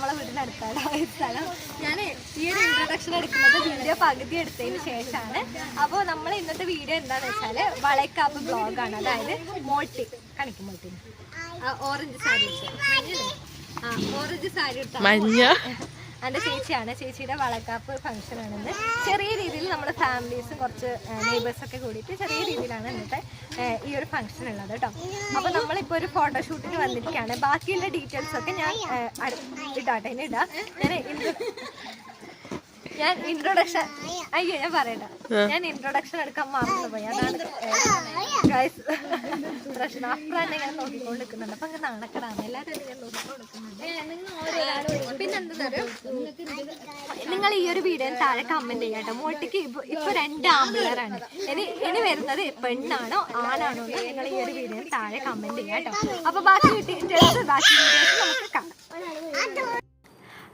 നമ്മളെ വീടിൻ്റെ അടുത്താണ് സ്ഥലം. ഞാൻ ഈ ഒരു ഇൻട്രൊഡക്ഷൻ എടുക്കുന്നത് വീഡിയോ പകുതി എടുത്തതിന് ശേഷമാണ്. അപ്പോൾ നമ്മൾ ഇന്നത്തെ വീഡിയോ എന്താണെന്ന് വെച്ചാൽ വളക്കാപ്പ് ബ്ലോഗാണ്. അതായത് മോൾട്ടി കാണിക്കും, മോൾട്ടി ഓറഞ്ച് സാരി ഓറഞ്ച് സാരി എടുത്ത എൻ്റെ ചേച്ചിയാണ്. ചേച്ചിയുടെ വളക്കാപ്പ് ഫംഗ്ഷൻ ആണെന്ന് ചെറിയ രീതിയിൽ നമ്മുടെ ഫാമിലീസും കുറച്ച് നെയ്ബേഴ്സൊക്കെ കൂടിയിട്ട് ചെറിയ രീതിയിലാണ് ഇന്നത്തെ ഈ ഒരു ഫംഗ്ഷൻ ഉള്ളത് കേട്ടോ. അപ്പോൾ നമ്മളിപ്പോൾ ഒരു ഫോട്ടോഷൂട്ടിന് വന്നിരിക്കുകയാണ്. ബാക്കിയുള്ള ഡീറ്റെയിൽസൊക്കെ ഞാൻ ഇടാട്ടെ, ഞാൻ ഇൻട്രൊഡക്ഷൻ ഞാൻ പറയട്ടെ. ഞാൻ ഇൻട്രൊഡക്ഷൻ എടുക്കാൻ മറന്നുപോയി, അതാണ് പ്രശ്നം. അപ്പഴാണ് ഇങ്ങനെ നോക്കിക്കൊണ്ട് നിൽക്കുന്നുണ്ട്. അപ്പൊ അങ്ങനെ നാണക്കടാണ് എല്ലാവരും ഇങ്ങനെ നോക്കിക്കൊണ്ട് നിൽക്കുന്നുണ്ട്. പിന്നെന്താ നിങ്ങൾ ഈ ഒരു വീഡിയോ താഴെ കമന്റ് ചെയ്യാട്ടോ. മോട്ടിക്ക് ഇപ്പൊ 2 ആമ്പിളറാണ്. ഇനി വരുന്നത് പെണ്ണാണോ ആണാണോ എന്ന് നിങ്ങൾ ഈ ഒരു വീഡിയോ താഴെ കമന്റ് ചെയ്യാട്ടോ. അപ്പൊ ബാക്കി വീഡിയോസ് നമുക്ക് കാണാം.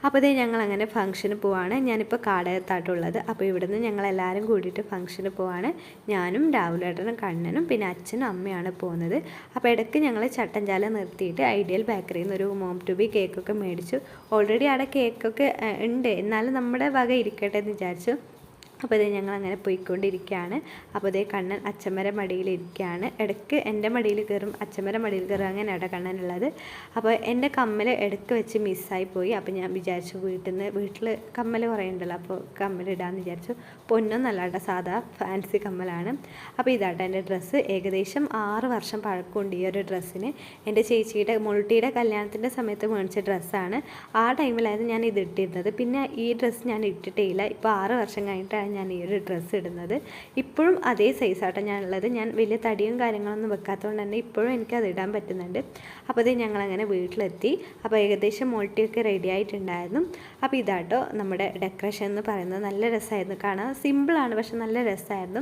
അപ്പോൾ ഇതേ ഞങ്ങളങ്ങനെ ഫംഗ്ഷന് പോവാണ്. ഞാനിപ്പോൾ കാടകത്തായിട്ടുള്ളത്. അപ്പോൾ ഇവിടുന്ന് ഞങ്ങളെല്ലാവരും കൂടിയിട്ട് ഫംഗ്ഷന് പോവാണ്. ഞാനും രാഹുലേട്ടനും കണ്ണനും പിന്നെ അച്ഛനും അമ്മയാണ് പോകുന്നത്. അപ്പോൾ ഇടയ്ക്ക് ഞങ്ങൾ ചട്ടഞ്ചാല നിർത്തിയിട്ട് ഐഡിയൽ ബേക്കറിയിൽ നിന്ന് ഒരു മോം ടു ബി കേക്കൊക്കെ മേടിച്ചു. ഓൾറെഡി അവിടെ കേക്കൊക്കെ ഉണ്ട്, എന്നാലും നമ്മുടെ വക ഇരിക്കട്ടെ എന്ന് വിചാരിച്ചു. അപ്പോൾ ഇതേ ഞങ്ങളങ്ങനെ പോയിക്കൊണ്ടിരിക്കുകയാണ്. അപ്പോൾ ഇതേ കണ്ണൻ അച്ഛമ്മരെ മടിയിലിരിക്കുകയാണ്. ഇടയ്ക്ക് എൻ്റെ മടിയിൽ കയറും, അച്ഛമ്മരെ മടിയിൽ കയറും, അങ്ങനെയാണ് കണ്ണനുള്ളത്. അപ്പോൾ എൻ്റെ കമ്മൽ ഇടയ്ക്ക് വെച്ച് മിസ്സായി പോയി. അപ്പോൾ ഞാൻ വിചാരിച്ചു വീട്ടിൽ കമ്മൽ കുറേ ഉണ്ടല്ലോ, അപ്പോൾ കമ്മലിടാമെന്ന് വിചാരിച്ചു. പൊന്നൊന്നല്ല കേട്ടോ, സാധാ ഫാൻസി കമ്മലാണ്. അപ്പോൾ ഇതാട്ടോ എൻ്റെ ഡ്രസ്സ്. ഏകദേശം 6 വർഷം പഴക്കമുണ്ട് ഈ ഒരു ഡ്രസ്സിന്. എൻ്റെ ചേച്ചിയുടെ മോൾട്ടിയുടെ കല്യാണത്തിൻ്റെ സമയത്ത് മേടിച്ച ഡ്രസ്സാണ്. ആ ടൈമിലായിരുന്നു ഞാൻ ഇത് ഇട്ടിരുന്നത്. പിന്നെ ഈ ഡ്രസ്സ് ഞാൻ ഇട്ടിട്ടേ ഇല്ല. ഇപ്പോൾ 6 വർഷം കഴിഞ്ഞിട്ടാണ് ഞാൻ ഈ ഒരു ഡ്രസ്സ് ഇടുന്നത്. ഇപ്പോഴും അതേ സൈസാട്ടോ ഞാനുള്ളത്. ഞാൻ വലിയ തടിയും കാര്യങ്ങളൊന്നും വെക്കാത്തതുകൊണ്ട് തന്നെ ഇപ്പോഴും എനിക്കത് ഇടാൻ പറ്റുന്നുണ്ട്. അപ്പോൾ ഇത് ഞങ്ങളങ്ങനെ വീട്ടിലെത്തി. അപ്പോൾ ഏകദേശം മോൾട്ടിയൊക്കെ റെഡി ആയിട്ടുണ്ടായിരുന്നു. അപ്പോൾ ഇതാട്ടോ നമ്മുടെ ഡെക്കറേഷൻ എന്ന് പറയുന്നത്. നല്ല രസമായിരുന്നു കാണാൻ. സിമ്പിളാണ്, പക്ഷെ നല്ല രസമായിരുന്നു.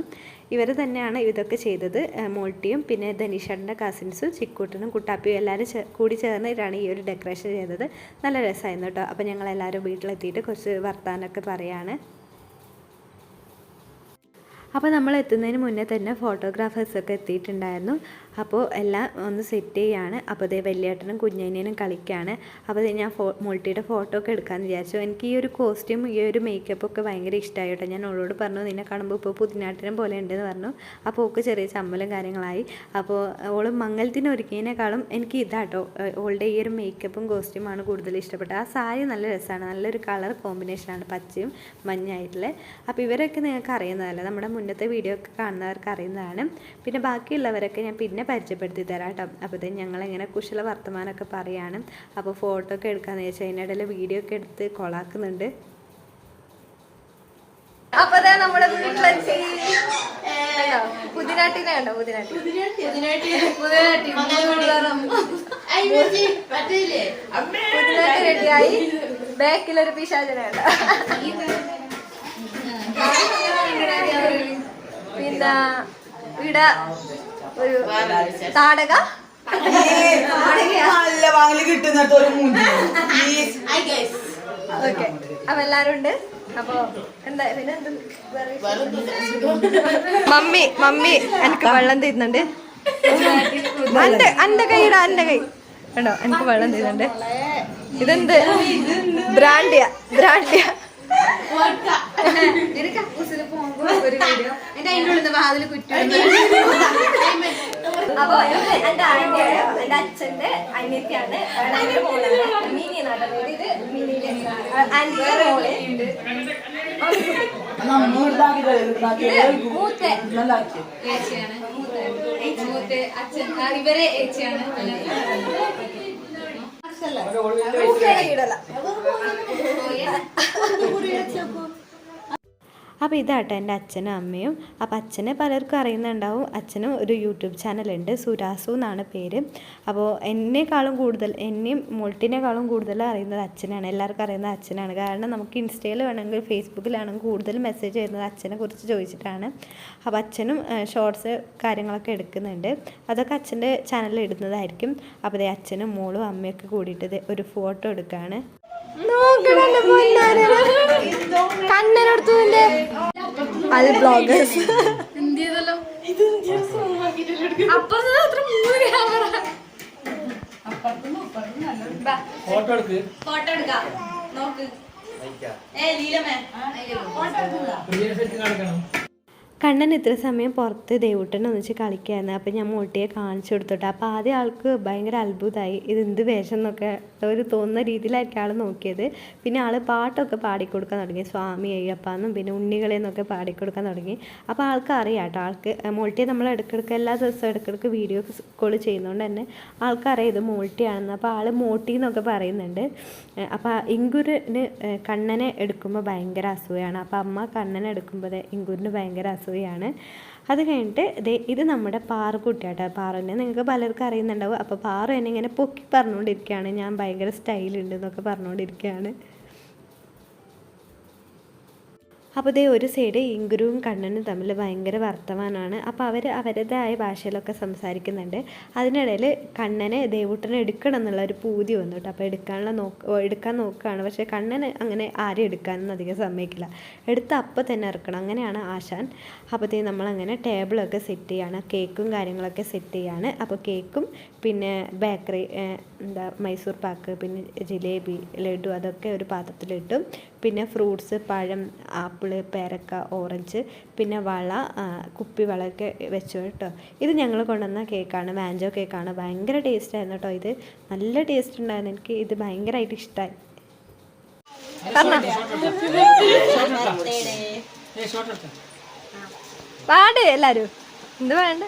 ഇവർ തന്നെയാണ് ഇതൊക്കെ ചെയ്തത്. മോൾട്ടിയും പിന്നെ ധനീഷേട്ടൻ്റെ കസിൻസും ചിക്കൂട്ടനും കുട്ടാപ്പിയും എല്ലാവരും കൂടി ചേർന്നിട്ടാണ് ഈ ഒരു ഡെക്കറേഷൻ ചെയ്തത്. നല്ല രസമായിരുന്നു കേട്ടോ. അപ്പോൾ ഞങ്ങളെല്ലാവരും വീട്ടിലെത്തിയിട്ട് കുറച്ച് വർത്താനമൊക്കെ പറയാണ്. അപ്പോൾ നമ്മൾ എത്തുന്നതിന് മുന്നേ തന്നെ ഫോട്ടോഗ്രാഫേഴ്സൊക്കെ എത്തിയിട്ടുണ്ടായിരുന്നു. അപ്പോൾ എല്ലാം ഒന്ന് സെറ്റ് ചെയ്യാണ്. അപ്പോൾ അതേ വലിയേട്ടനും കുഞ്ഞനിയനും കളിക്കുകയാണ്. അപ്പോൾ ഞാൻ മോൾട്ടിയുടെ ഫോട്ടോ ഒക്കെ എടുക്കാമെന്ന് വിചാരിച്ചു. എനിക്ക് ഈ ഒരു കോസ്റ്റ്യൂം ഈ ഒരു മേക്കപ്പൊക്കെ ഭയങ്കര ഇഷ്ടമായി കേട്ടോ. ഞാൻ അവളോട് പറഞ്ഞു നിന്നെ കാണുമ്പോൾ ഇപ്പോൾ പുതിനാട്ടിനും പോലെ ഉണ്ടെന്ന് പറഞ്ഞു. അപ്പോൾ ഓൾക്ക് ചെറിയ ചമ്മലും കാര്യങ്ങളായി. അപ്പോൾ ഓൾ മംഗലത്തിന് ഒരുക്കിയതിനേക്കാളും എനിക്ക് ഇതാട്ടോ ഓളുടെ ഈ ഒരു മേക്കപ്പും കോസ്റ്റ്യൂമാണ് കൂടുതൽ ഇഷ്ടപ്പെട്ടത്. ആ സാരി നല്ല രസമാണ്, നല്ലൊരു കളർ കോമ്പിനേഷനാണ്, പച്ചയും മഞ്ഞായിട്ടുള്ള. അപ്പോൾ ഇവരൊക്കെ നിങ്ങൾക്ക് അറിയുന്നതല്ല, നമ്മുടെ മുന്നത്തെ വീഡിയോ ഒക്കെ കാണുന്നവർക്ക് അറിയുന്നതാണ്. പിന്നെ ബാക്കിയുള്ളവരൊക്കെ ഞാൻ പിന്നെ പരിചയപ്പെടുത്തി തരാം കേട്ടോ. അപ്പോൾ ഇത് ഞങ്ങളിങ്ങനെ കുശല വർത്തമാനമൊക്കെ പറയാണ്. അപ്പോൾ ഫോട്ടോ ഒക്കെ എടുക്കാമെന്ന് വെച്ചാൽ അതിനിടയിൽ വീഡിയോ ഒക്കെ എടുത്ത് കൊളാക്കുന്നുണ്ട്. അപ്പൊ നമ്മുടെ വീട്ടിലെത്തി. പുതിനാട്ടിനെ കണ്ടോ? പുതിനാട്ടി റെഡിയായി. ബാക്കിലൊരു പിശാചനെ കണ്ടോ? പിന്നെ ഇവിടെ ഒരു താടക ഓക്കെ. അപ്പൊ എല്ലാരും ഉണ്ട്. അപ്പൊ എന്താ മമ്മി എനിക്ക് വെള്ളം തരുന്നുണ്ട്. എന്റെ കൈ കണ്ടോ, എനിക്ക് വെള്ളം തരുന്നുണ്ട്. ഇതെന്ത് ബ്രാൻഡിയ അപ്പൊ എന്റെ അച്ഛന്റെ അനിയത്തിയാണ്, മിനി എന്നാണ് ഇത്. മിനിയിലെ ആന്റിയുടെ മോള് മൂത്ത ഏച്ചിയാണ്. അച്ഛൻ ഇവരെ ഏച്ചിയാണ്. അപ്പോൾ ഇതാട്ടോ എൻ്റെ അച്ഛനും അമ്മയും. അപ്പോൾ അച്ഛനെ പലർക്കും അറിയുന്നുണ്ടാവും. അച്ഛനും ഒരു യൂട്യൂബ് ചാനലുണ്ട്, സുരാസു എന്നാണ് പേര്. അപ്പോൾ എന്നെയും മോൾട്ടിനേക്കാളും കൂടുതൽ അറിയുന്നത് അച്ഛനാണ്. എല്ലാവർക്കും അറിയുന്നത് അച്ഛനാണ്. കാരണം നമുക്ക് ഇൻസ്റ്റയിൽ വേണമെങ്കിൽ ഫേസ്ബുക്കിലാണെങ്കിൽ കൂടുതൽ മെസ്സേജ് വരുന്നത് അച്ഛനെ കുറിച്ച് ചോദിച്ചിട്ടാണ്. അപ്പോൾ അച്ഛനും ഷോർട്സ് കാര്യങ്ങളൊക്കെ എടുക്കുന്നുണ്ട്. അതൊക്കെ അച്ഛൻ്റെ ചാനലിൽ ഇടുന്നതായിരിക്കും. അപ്പോൾ അതേ അച്ഛനും മോളും അമ്മയൊക്കെ കൂടിയിട്ട് ഒരു ഫോട്ടോ എടുക്കുകയാണ്. കണ്ണനടുത്തതിന്റെ അത് ബ്ലോഗേഴ്സ് ഫോട്ടോ എടുക്ക്. ഫോട്ടോ എടുക്കാം നോക്ക്. പ്രിയ സെറ്റ് കാണിക്കണം. കണ്ണൻ ഇത്ര സമയം പുറത്ത് ദേവൂട്ടനെ ഒന്നിച്ച് കളിക്കായിരുന്നു. അപ്പം ഞാൻ മോട്ടിയെ കാണിച്ചു കൊടുത്തോട്ടെ. അപ്പോൾ ആദ്യം ആൾക്ക് ഭയങ്കര അത്ഭുതമായി, ഇത് എന്ത് വേഷം എന്നൊക്കെ ഒരു തോന്നുന്ന രീതിയിലായിരിക്കും ആൾ നോക്കിയത്. പിന്നെ ആൾ പാട്ടൊക്കെ പാടിക്കൊടുക്കാൻ തുടങ്ങി, സ്വാമി അയ്യപ്പാന്നും പിന്നെ ഉണ്ണികളെന്നൊക്കെ പാടിക്കൊടുക്കാൻ തുടങ്ങി. അപ്പോൾ ആൾക്ക് അറിയാം കേട്ടോ, ആൾക്ക് മോൾട്ടിയെ നമ്മൾ ഇടയ്ക്കിടയ്ക്ക് എല്ലാ ദിവസവും ഇടയ്ക്കിടയ്ക്ക് വീഡിയോ കോൾ ചെയ്യുന്നതുകൊണ്ട് തന്നെ ആൾക്കറിയാം ഇത് മോൾട്ടിയാണെന്ന്. അപ്പോൾ ആൾ മോട്ടി എന്നൊക്കെ പറയുന്നുണ്ട്. അപ്പോൾ ഇങ്കുരിന് കണ്ണനെ എടുക്കുമ്പോൾ ഭയങ്കര അസൂയാണ്. അപ്പോൾ അമ്മ കണ്ണനെ എടുക്കുമ്പോൾ ഇങ്കുരിന് ഭയങ്കര അസൂയാണ്. അത് കഴിഞ്ഞിട്ട് ഇത് നമ്മുടെ പാറുക്കുട്ടിയാട്ടോ. പാറുവിനെ നിങ്ങൾക്ക് പലർക്കും അറിയുന്നുണ്ടാവും. അപ്പോൾ പാറു എന്നെ ഇങ്ങനെ പൊക്കി പറഞ്ഞുകൊണ്ടിരിക്കുകയാണ്, ഞാൻ ഭയങ്കര സ്റ്റൈലുണ്ട് എന്നൊക്കെ പറഞ്ഞുകൊണ്ടിരിക്കുകയാണ്. അപ്പോൾ ഇതേ ഒരു സൈഡ് ഇങ്കുരുവും കണ്ണനും തമ്മിൽ ഭയങ്കര വർത്തമാനമാണ്. അപ്പോൾ അവർ അവരുടേതായ ഭാഷയിലൊക്കെ സംസാരിക്കുന്നുണ്ട്. അതിനിടയിൽ കണ്ണനെ ദേവൂട്ടനെ എടുക്കണം എന്നുള്ള ഒരു പൂതി വന്നു കേട്ടോ. അപ്പോൾ എടുക്കാൻ നോക്കുകയാണ്. പക്ഷേ കണ്ണന് അങ്ങനെ ആരും എടുക്കാനൊന്നും അധികം സമ്മതിക്കില്ല. എടുത്ത് അപ്പം തന്നെ ഇറക്കണം, അങ്ങനെയാണ് ആശാൻ. അപ്പോഴത്തേക്കും നമ്മളങ്ങനെ ടേബിളൊക്കെ സെറ്റ് ചെയ്യാണ്, കേക്കും കാര്യങ്ങളൊക്കെ സെറ്റ് ചെയ്യാണ്. അപ്പോൾ കേക്കും പിന്നെ ബേക്കറി മൈസൂർ പാക്ക് പിന്നെ ജിലേബി ലഡു അതൊക്കെ ഒരു പാത്രത്തിലിട്ടും. പിന്നെ ഫ്രൂട്ട്സ് പഴം ആപ്പിള് പേരക്ക ഓറഞ്ച് പിന്നെ വള കുപ്പിവളയൊക്കെ വെച്ചു കേട്ടോ. ഇത് ഞങ്ങൾ കൊണ്ടുവന്ന കേക്കാണ്, മാഞ്ചോ കേക്കാണ്. ഭയങ്കര ടേസ്റ്റായിരുന്നു കേട്ടോ. ഇത് നല്ല ടേസ്റ്റ് ഉണ്ടായിരുന്നു, എനിക്ക് ഇത് ഭയങ്കരമായിട്ട് ഇഷ്ടമായി. പാട് എല്ലാരും എന്ത് വേണ്ട.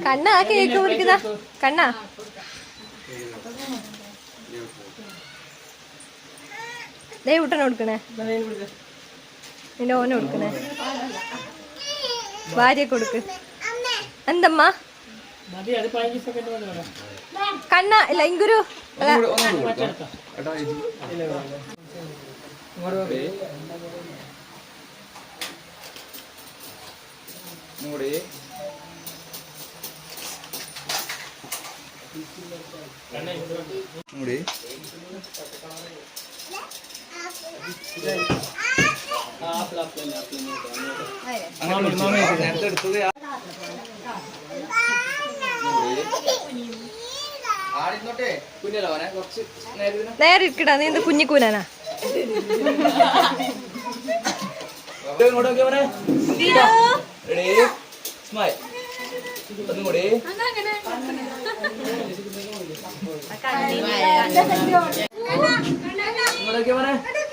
കണ്ണാ കേക്ക് മുറിക്കുന്ന കണ്ണാ. ദേവൂട്ടനെ കൊടുക്കണേ, നിന്റെ ഓനെ കൊടുക്കണേ, ഭാര്യ കൊടുക്ക്. എന്തമ്മ കണ്ണ ഇല്ല ഇങ്കുരു നേരെ ഇരിക്കടാ, നീ എന്ത് കുഞ്ഞിക്കൂനാനാ?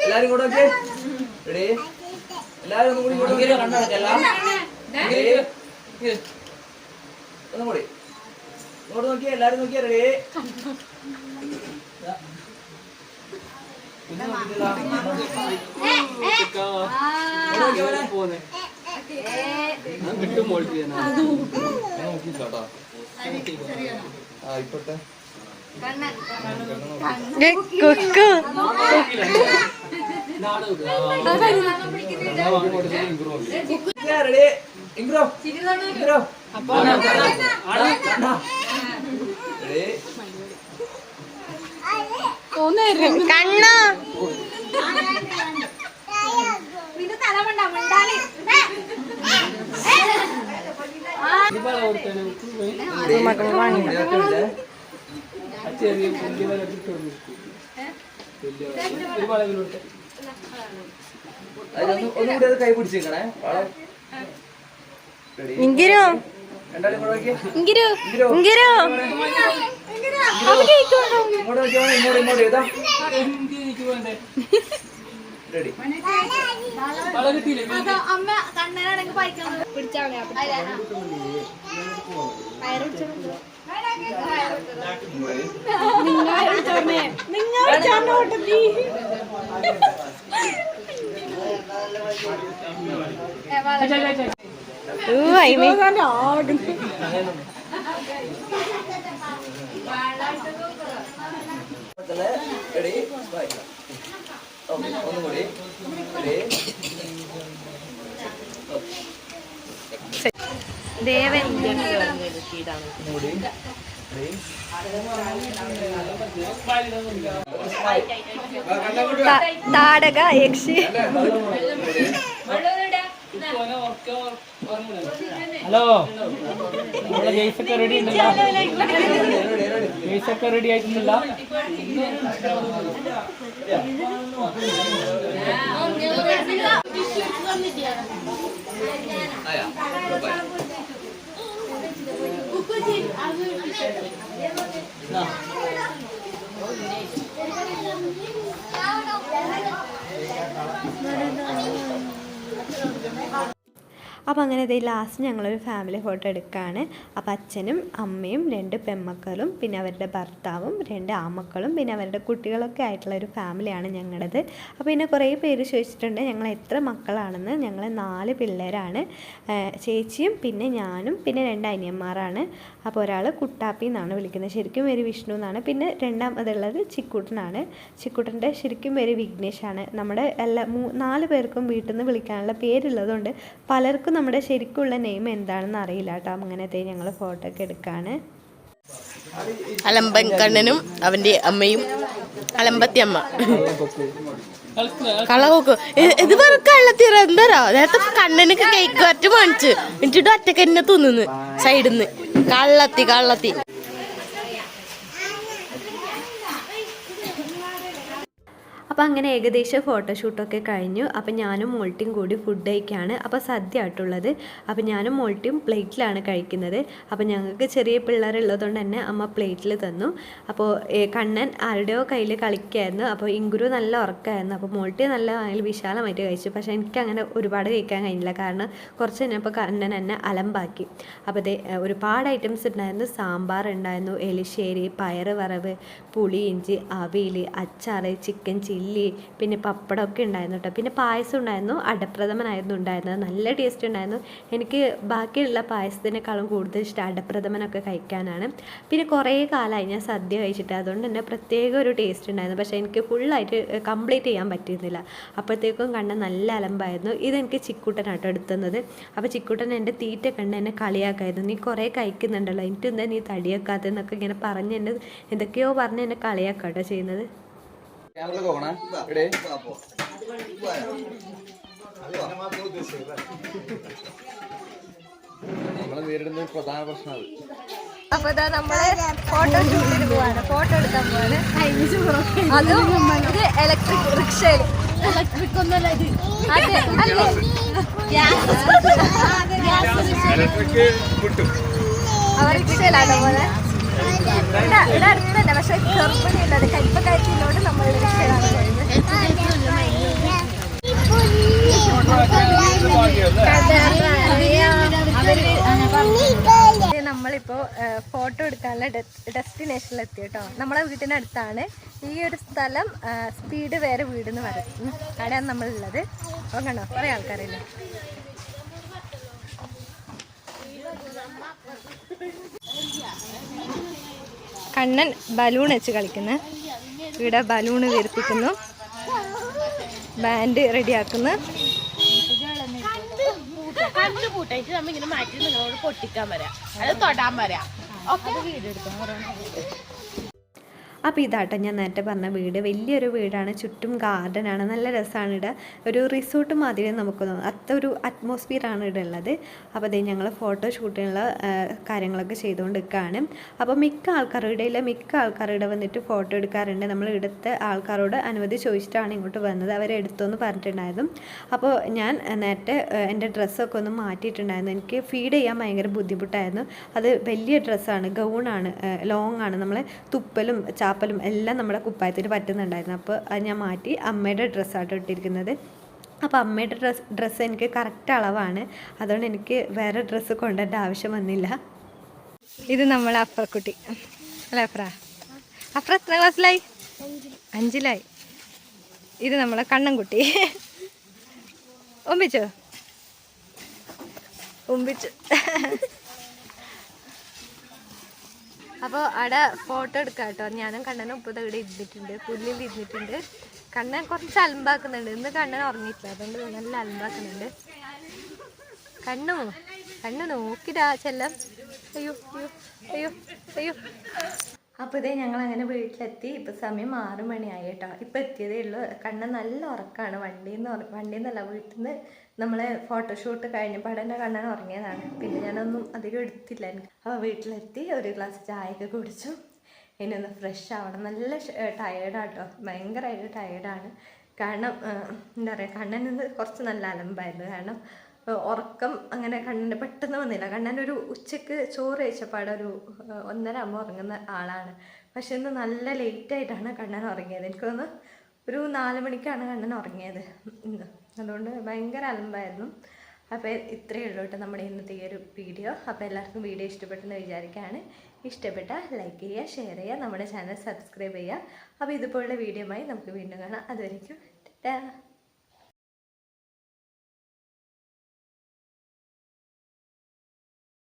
എല്ലാരും കൂടെ എല്ലാരും ഒന്നും കൂടി ഒന്നും കൂടി ഇങ്ങോട്ട് നോക്കിയേ, എല്ലാരും നോക്കിയാ റെഡി. ഇപ്പോട്ടെ റെഡി. ഇങ്ക്രോ ഇങ്ക്രോ കണ്ണ ഒന്നുകൂടി അത് കൈ പിടിച്ചേക്കണേ. ഇങ്കിരോ ഇങ്കിരോ ഇങ്കിരോ റെഡി. അമ്മ കണ്ണനാണെങ്കിൽ പിടിച്ചാൽ ഒന്നും കൂടി ദേവൻ താടക യക്ഷി ഹലോ, നമ്മളെ ഗെയ്സൊക്കെ റെഡി ഉണ്ടല്ലോ? ഗെയ്സൊക്കെ റെഡി ആയിട്ടുണ്ടല്ല? അപ്പോൾ അങ്ങനെ ഇതേ ലാസ്റ്റ് ഞങ്ങളൊരു ഫാമിലി ഫോട്ടോ എടുക്കുകയാണ്. അപ്പോൾ അച്ഛനും അമ്മയും 2 പെൺമക്കളും പിന്നെ അവരുടെ ഭർത്താവും 2 ആൺമക്കളും പിന്നെ അവരുടെ കുട്ടികളൊക്കെ ആയിട്ടുള്ള ഒരു ഫാമിലിയാണ് ഞങ്ങളുടേത്. അപ്പോൾ പിന്നെ കുറേ പേര് ചോദിച്ചിട്ടുണ്ട് ഞങ്ങൾ എത്ര മക്കളാണെന്ന്. ഞങ്ങൾ 4 പിള്ളേരാണ്. ചേച്ചിയും പിന്നെ ഞാനും പിന്നെ 2 അനിയന്മാരാണ്. അപ്പോൾ ഒരാൾ കുട്ടാപ്പി എന്നാണ് വിളിക്കുന്നത്, ശരിക്കും പേര് വിഷ്ണു എന്നാണ്. പിന്നെ രണ്ടാമതുള്ളത് ചിക്കൂട്ടനാണ്. ചിക്കൂട്ടൻ്റെ ശരിക്കും പേര് വിഘ്നേഷാണ്. നമ്മുടെ 4 പേർക്കും വീട്ടിൽ നിന്ന് വിളിക്കാനുള്ള പേരുള്ളതുകൊണ്ട് പലർക്കും നമ്മുടെ ശരിക്കുള്ള നെയിം എന്താണെന്ന് അറിയില്ല കേട്ടോ. അങ്ങനത്തെ ഞങ്ങൾ ഫോട്ടോ ഒക്കെ എടുക്കാണ്. അലമ്പൻ കണ്ണനും അവന്റെ അമ്മയും അലമ്പത്തി അമ്മ കള്ളകൊക്ക് ഇത് വേറെ കള്ളത്തീറ എന്താ നേരത്തെ കണ്ണനൊക്കെ കേക്ക് ഒറ്റ മേടിച്ച് എന്നിട്ട് ഒറ്റക്ക് തന്നെ തിന്നുന്നു സൈഡിന്ന് കള്ളത്തി. അപ്പോൾ അങ്ങനെ ഏകദേശം ഫോട്ടോഷൂട്ടൊക്കെ കഴിഞ്ഞു. അപ്പോൾ ഞാനും മോൾട്ടിയും കൂടി ഫുഡ് കഴിക്കുകയാണ്. അപ്പോൾ സദ്യ ആയിട്ടുള്ളത്. അപ്പോൾ ഞാനും മോൾട്ടിയും പ്ലേറ്റിലാണ് കഴിക്കുന്നത്. അപ്പോൾ ഞങ്ങൾക്ക് ചെറിയ പിള്ളേരുള്ളതുകൊണ്ട് തന്നെ അമ്മ പ്ലേറ്റിൽ തന്നു. അപ്പോൾ കണ്ണൻ ആരുടെയോ കയ്യിൽ കളിക്കുകയായിരുന്നു. അപ്പോൾ ഇങ്കുരു നല്ല ഉറക്കമായിരുന്നു. അപ്പോൾ മോൾട്ടി നല്ല വിശാലമായിട്ട് കഴിച്ചു. പക്ഷേ എനിക്കങ്ങനെ ഒരുപാട് കഴിക്കാൻ കഴിഞ്ഞില്ല, കാരണം കുറച്ച് കഴിഞ്ഞപ്പോൾ കണ്ണൻ എന്നെ അലമ്പാക്കി. അപ്പോൾ അതേ ഒരുപാട് ഐറ്റംസ് ഉണ്ടായിരുന്നു. സാമ്പാർ ഉണ്ടായിരുന്നു, എലിശ്ശേരി, പയറ് വറവ്, പുളി ഇഞ്ചി, അവിയൽ, അച്ചാറ്, ചിക്കൻ ചില്ലി, പിന്നെ പപ്പടമൊക്കെ ഉണ്ടായിരുന്നു കേട്ടോ. പിന്നെ പായസം ഉണ്ടായിരുന്നു, അടപ്രഥമനായിരുന്നു ഉണ്ടായിരുന്നത്. നല്ല ടേസ്റ്റ് ഉണ്ടായിരുന്നു. എനിക്ക് ബാക്കിയുള്ള പായസത്തിനേക്കാളും കൂടുതൽ ഇഷ്ടം അടപ്രഥമനൊക്കെ കഴിക്കാനാണ്. പിന്നെ കുറേ കാലമായി ഞാൻ സദ്യ കഴിച്ചിട്ട്, അതുകൊണ്ട് തന്നെ പ്രത്യേക ഒരു ടേസ്റ്റ് ഉണ്ടായിരുന്നു. പക്ഷേ എനിക്ക് ഫുള്ളായിട്ട് കംപ്ലീറ്റ് ചെയ്യാൻ പറ്റിയിരുന്നില്ല. അപ്പോഴത്തേക്കും കണ്ട നല്ല അലമ്പായിരുന്നു. ഇതെനിക്ക് ചിക്കൂട്ടനാട്ടോ എടുത്തുന്നത്. അപ്പോൾ ചിക്കൂട്ടൻ എൻ്റെ തീറ്റ കണ്ട് എന്നെ കളിയാക്കായിരുന്നു. നീ കുറേ കഴിക്കുന്നുണ്ടല്ലോ, എനിക്ക് എന്താ നീ തടിയാക്കാത്തതെന്നൊക്കെ ഇങ്ങനെ പറഞ്ഞ് എന്നെ എന്തൊക്കെയോ പറഞ്ഞ് എന്നെ കളിയാക്കാട്ടോ ചെയ്യുന്നത്. നമ്മള് നേരിടുന്ന പ്രധാന പ്രശ്നം അപ്പൊ ഇതാ നമ്മള് ഫോട്ടോ ഷൂട്ടിന് പോവാണ്, ഫോട്ടോ എടുക്കാൻ പോവാണ്. അതും ഇത് ഇലക്ട്രിക് റിക്ഷയില്. ഇലക്ട്രിക് ഒന്നല്ല ഇത്, അവർ റിക്ഷയിലാണ് പോലെ. ഇവിടെ അടുത്ത് തന്നെ, പക്ഷെ ഗർഭിണി ഉള്ളത് കരിപ്പ കയറ്റിയിലോട്ട് നമ്മൾ റിക്ഷയിലാണ് പോയത്. നമ്മളിപ്പോ ഫോട്ടോ എടുക്കാനുള്ള ഡെസ്റ്റിനേഷനിൽ എത്തി കേട്ടോ. നമ്മളെ വീട്ടിൻ്റെ അടുത്താണ് ഈ ഒരു സ്ഥലം. സ്പീഡ് വേറെ വീടെന്ന് പറയും, അവിടെയാണ് നമ്മളുള്ളത്. അപ്പോൾ കണ്ടോ കുറേ ആൾക്കാരില്ലേ. കണ്ണൻ ബലൂൺ വെച്ച് കളിക്കുന്നു. ഇവിടെ ബലൂണ് വീർപ്പിക്കുന്നു, ബാൻഡ് റെഡിയാക്കുന്നു. കണ്ണു പൂട്ടായിട്ട് നമ്മ ഇങ്ങനെ മാറ്റി നിങ്ങളോട് പൊട്ടിക്കാൻ വരാം, അത് തൊടാൻ വരാം. ഒക്കെ വീഡിയോ എടുക്കാൻ. അപ്പോൾ ഇതാട്ടോ ഞാൻ നേരത്തെ പറഞ്ഞ വീട്. വലിയൊരു വീടാണ്, ചുറ്റും ഗാർഡനാണ്, നല്ല രസമാണ്. ഇവിടെ ഒരു റിസോർട്ട് മാതിരി നമുക്ക് തോന്നും, അത്ര ഒരു അറ്റ്മോസ്ഫിയറാണ് ഇവിടെ ഉള്ളത്. അപ്പോൾ അതേ ഞങ്ങൾ ഫോട്ടോ ഷൂട്ടിനുള്ള കാര്യങ്ങളൊക്കെ ചെയ്തുകൊണ്ടിരിക്കുകയാണ്. അപ്പോൾ മിക്ക ആൾക്കാരുടെ വന്നിട്ട് ഫോട്ടോ എടുക്കാറുണ്ട്. നമ്മൾ ഇവിടുത്തെ ആൾക്കാരോട് അനുമതി ചോദിച്ചിട്ടാണ് ഇങ്ങോട്ട് വന്നത്, അവരെടുത്തോന്ന് പറഞ്ഞിട്ടുണ്ടായിരുന്നു. അപ്പോൾ ഞാൻ നേരത്തെ എൻ്റെ ഡ്രസ്സൊക്കെ ഒന്ന് മാറ്റിയിട്ടുണ്ടായിരുന്നു. എനിക്ക് ഫീഡ് ചെയ്യാൻ ഭയങ്കര ബുദ്ധിമുട്ടായിരുന്നു. അത് വലിയ ഡ്രസ്സാണ്, ഗൗണാണ്, ലോങ് ആണ്. നമ്മളെ തുപ്പലും ചാപ്പലും എല്ലാം നമ്മുടെ കുപ്പായത്തിന് പറ്റുന്നുണ്ടായിരുന്നു. അപ്പോൾ അത് ഞാൻ മാറ്റി അമ്മയുടെ ഡ്രസ്സായിട്ട് ഇട്ടിരിക്കുന്നത്. അപ്പോൾ അമ്മയുടെ ഡ്രസ്സ് എനിക്ക് കറക്റ്റ് അളവാണ്, അതുകൊണ്ട് എനിക്ക് വേറെ ഡ്രസ്സ് കൊണ്ടുവരേണ്ട ആവശ്യം വന്നില്ല. ഇത് നമ്മളെ അഫ്രക്കുട്ടി അല്ല, അഫ്ര എത്ര ക്ലാസ്സിലായി? 5ലായി. ഇത് നമ്മളെ കണ്ണൻകുട്ടി. ഒമ്പിച്ചു. അപ്പോൾ അവിടെ ഫോട്ടോ എടുക്കാം കേട്ടോ. ഞാനും കണ്ണനും ഇപ്പോൾ ഇവിടെ ഇരുന്നിട്ടുണ്ട്, പുല്ലിൽ ഇരുന്നിട്ടുണ്ട്. കണ്ണൻ കുറച്ച് അലമ്പാക്കുന്നുണ്ട്. ഇന്ന് കണ്ണൻ ഉറങ്ങിയിട്ടില്ല, അതുകൊണ്ട് നല്ല അലമ്പാക്കുന്നുണ്ട്. കണ്ണു നോക്കിടാ ചെല്ലം. അയ്യോ അയ്യോ അയ്യോ അയ്യോ. അപ്പോൾ ഇതേ ഞങ്ങൾ അങ്ങനെ വീട്ടിലെത്തി. ഇപ്പോൾ സമയം 6 മണിയായി കേട്ടോ. ഇപ്പോൾ എത്തിയതേ ഉള്ളൂ. കണ്ണൻ നല്ല ഉറക്കമാണ്. വണ്ടിയിൽ നിന്നല്ല, വീട്ടിൽ നിന്ന് നമ്മൾ ഫോട്ടോഷൂട്ട് കഴിഞ്ഞപ്പോൾ തന്നെ കണ്ണൻ ഉറങ്ങിയതാണ്. പിന്നെ ഞാനൊന്നും അധികം എടുത്തില്ല എനിക്ക്. അപ്പോൾ വീട്ടിലെത്തി ഒരു ഗ്ലാസ് ചായയൊക്കെ കുടിച്ചു. ഇനി ഒന്ന് ഫ്രഷ് ആവണം. നല്ല ടയേർഡാട്ടോ, ഭയങ്കരമായിട്ട് ടയേർഡാണ്. കാരണം എന്താ പറയുക, കണ്ണന് കുറച്ച് നല്ല അലമ്പായിരുന്നു. കാരണം ഉറക്കം അങ്ങനെ കണ്ണന് പെട്ടെന്ന് വന്നില്ല. കണ്ണനൊരു ഉച്ചയ്ക്ക് ചോറ് കഴിച്ചപ്പാടെ ഒരു 1:30 ആകുമ്പോൾ ഉറങ്ങുന്ന ആളാണ്. പക്ഷെ ഇന്ന് നല്ല ലേറ്റായിട്ടാണ് കണ്ണൻ ഉറങ്ങിയത്. എനിക്ക് തോന്നുന്നു ഒരു 4 മണിക്കാണ് കണ്ണൻ ഉറങ്ങിയത് ഇന്ന്. അതുകൊണ്ട് ഭയങ്കര അലമ്പായിരുന്നു. അപ്പോൾ ഇത്രയേ ഉള്ളൂ കേട്ടോ നമ്മുടെ ഇന്നത്തെ ഈ ഒരു വീഡിയോ. അപ്പോൾ എല്ലാവർക്കും വീഡിയോ ഇഷ്ടപ്പെട്ടെന്ന് വിചാരിക്കുകയാണ്. ഇഷ്ടപ്പെട്ടാൽ ലൈക്ക് ചെയ്യുക, ഷെയർ ചെയ്യുക, നമ്മുടെ ചാനൽ സബ്സ്ക്രൈബ് ചെയ്യുക. അപ്പോൾ ഇതുപോലുള്ള വീഡിയോയുമായി നമുക്ക് വീണ്ടും കാണാം. അതുവരേക്കും ടാറ്റാ.